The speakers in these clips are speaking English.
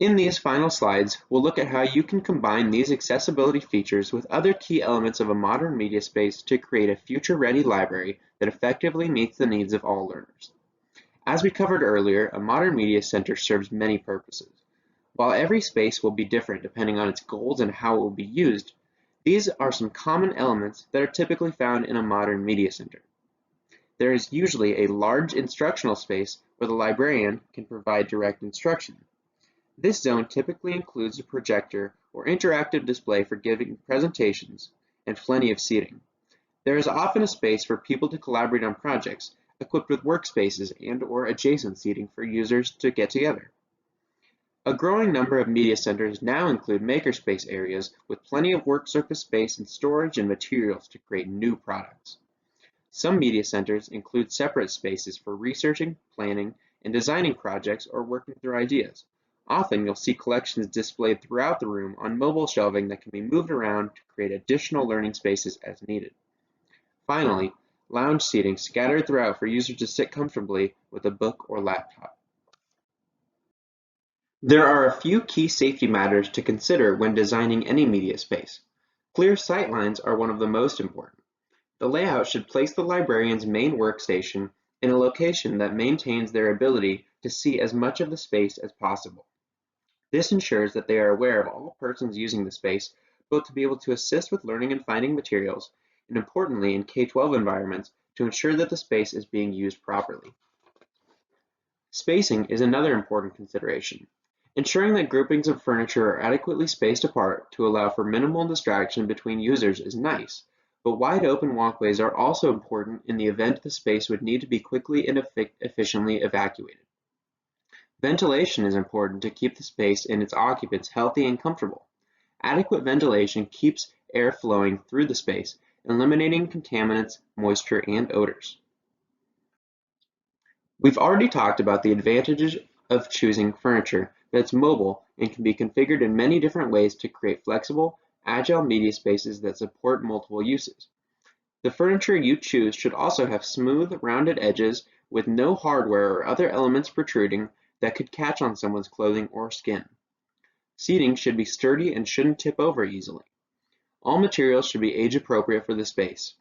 In these final slides, we'll look at how you can combine these accessibility features with other key elements of a modern media space to create a future-ready library that effectively meets the needs of all learners. As we covered earlier, a modern media center serves many purposes. While every space will be different depending on its goals and how it will be used, these are some common elements that are typically found in a modern media center. There is usually a large instructional space where the librarian can provide direct instruction. This zone typically includes a projector or interactive display for giving presentations and plenty of seating. There is often a space for people to collaborate on projects, equipped with workspaces and/or adjacent seating for users to get together. A growing number of media centers now include makerspace areas with plenty of work surface space and storage and materials to create new products. Some media centers include separate spaces for researching, planning, and designing projects or working through ideas. Often you'll see collections displayed throughout the room on mobile shelving that can be moved around to create additional learning spaces as needed. Finally, lounge seating scattered throughout for users to sit comfortably with a book or laptop. There are a few key safety matters to consider when designing any media space. Clear sight lines are one of the most important. The layout should place the librarian's main workstation in a location that maintains their ability to see as much of the space as possible. This ensures that they are aware of all persons using the space, both to be able to assist with learning and finding materials, and importantly in K-12 environments, to ensure that the space is being used properly. Spacing is another important consideration. Ensuring that groupings of furniture are adequately spaced apart to allow for minimal distraction between users is nice, but wide open walkways are also important in the event the space would need to be quickly and efficiently evacuated. Ventilation is important to keep the space and its occupants healthy and comfortable. Adequate ventilation keeps air flowing through the space, eliminating contaminants, moisture, and odors. We've already talked about the advantages of choosing furniture that's mobile and can be configured in many different ways to create flexible, agile media spaces that support multiple uses. The furniture you choose should also have smooth, rounded edges with no hardware or other elements protruding that could catch on someone's clothing or skin. Seating should be sturdy and shouldn't tip over easily. All materials should be age appropriate for the space.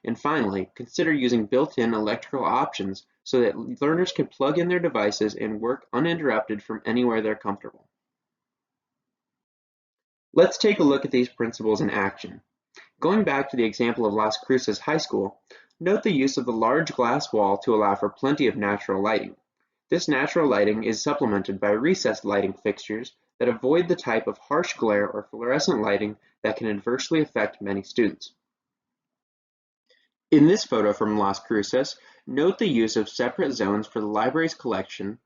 And finally, consider using built-in electrical options so that learners can plug in their devices and work uninterrupted from anywhere they're comfortable. Let's take a look at these principles in action. Going back to the example of Las Cruces High School, note the use of the large glass wall to allow for plenty of natural lighting. This natural lighting is supplemented by recessed lighting fixtures that avoid the type of harsh glare or fluorescent lighting that can adversely affect many students. In this photo from Las Cruces, note the use of separate zones for the library's collection,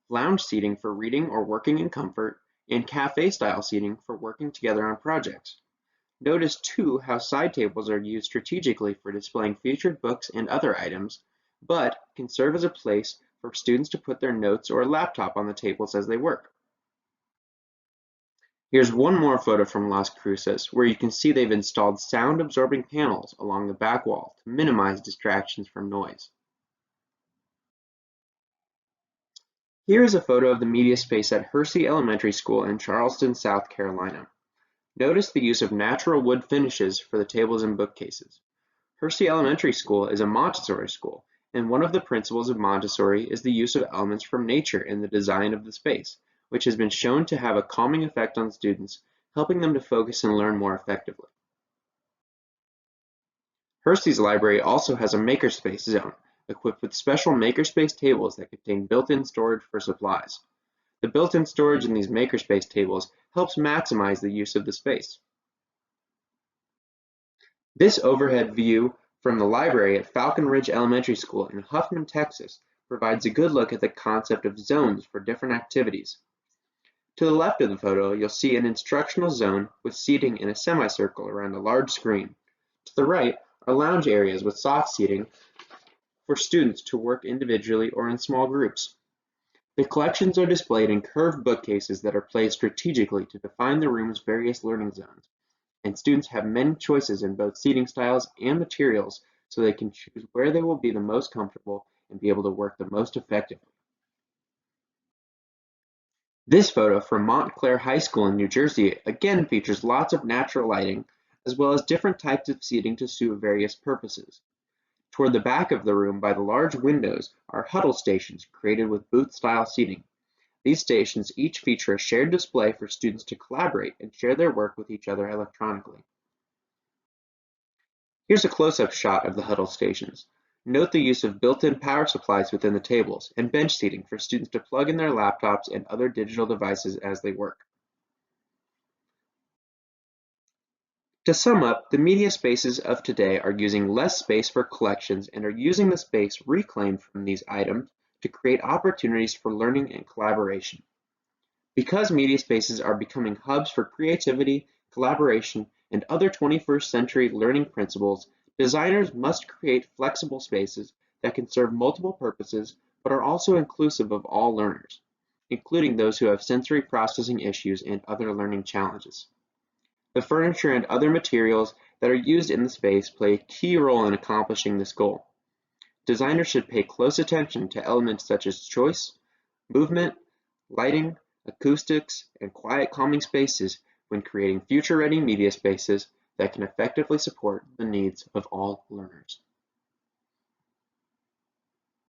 lounge seating for reading or working in comfort, and cafe-style seating for working together on projects. Notice too how side tables are used strategically for displaying featured books and other items, but can serve as a place for students to put their notes or a laptop on the tables as they work. Here's one more photo from Las Cruces where you can see they've installed sound-absorbing panels along the back wall to minimize distractions from noise. Here is a photo of the media space at Hursey Elementary School in Charleston, South Carolina. Notice the use of natural wood finishes for the tables and bookcases. Hursey Elementary School is a Montessori school, and one of the principles of Montessori is the use of elements from nature in the design of the space, which has been shown to have a calming effect on students, helping them to focus and learn more effectively. Hursey's library also has a makerspace zone, equipped with special makerspace tables that contain built-in storage for supplies. The built-in storage in these makerspace tables helps maximize the use of the space. This overhead view from the library at Falcon Ridge Elementary School in Huffman, Texas, provides a good look at the concept of zones for different activities. To the left of the photo, you'll see an instructional zone with seating in a semicircle around a large screen. To the right are lounge areas with soft seating for students to work individually or in small groups. The collections are displayed in curved bookcases that are placed strategically to define the room's various learning zones, and students have many choices in both seating styles and materials so they can choose where they will be the most comfortable and be able to work the most effectively. This photo from Montclair High School in New Jersey again features lots of natural lighting, as well as different types of seating to suit various purposes. Toward the back of the room by the large windows are huddle stations created with booth-style seating. These stations each feature a shared display for students to collaborate and share their work with each other electronically. Here's a close-up shot of the huddle stations. Note the use of built-in power supplies within the tables and bench seating for students to plug in their laptops and other digital devices as they work. To sum up, the media spaces of today are using less space for collections and are using the space reclaimed from these items to create opportunities for learning and collaboration. Because media spaces are becoming hubs for creativity, collaboration, and other 21st century learning principles, designers must create flexible spaces that can serve multiple purposes but are also inclusive of all learners, including those who have sensory processing issues and other learning challenges. The furniture and other materials that are used in the space play a key role in accomplishing this goal. Designers should pay close attention to elements such as choice, movement, lighting, acoustics, and quiet calming spaces when creating future-ready media spaces that can effectively support the needs of all learners.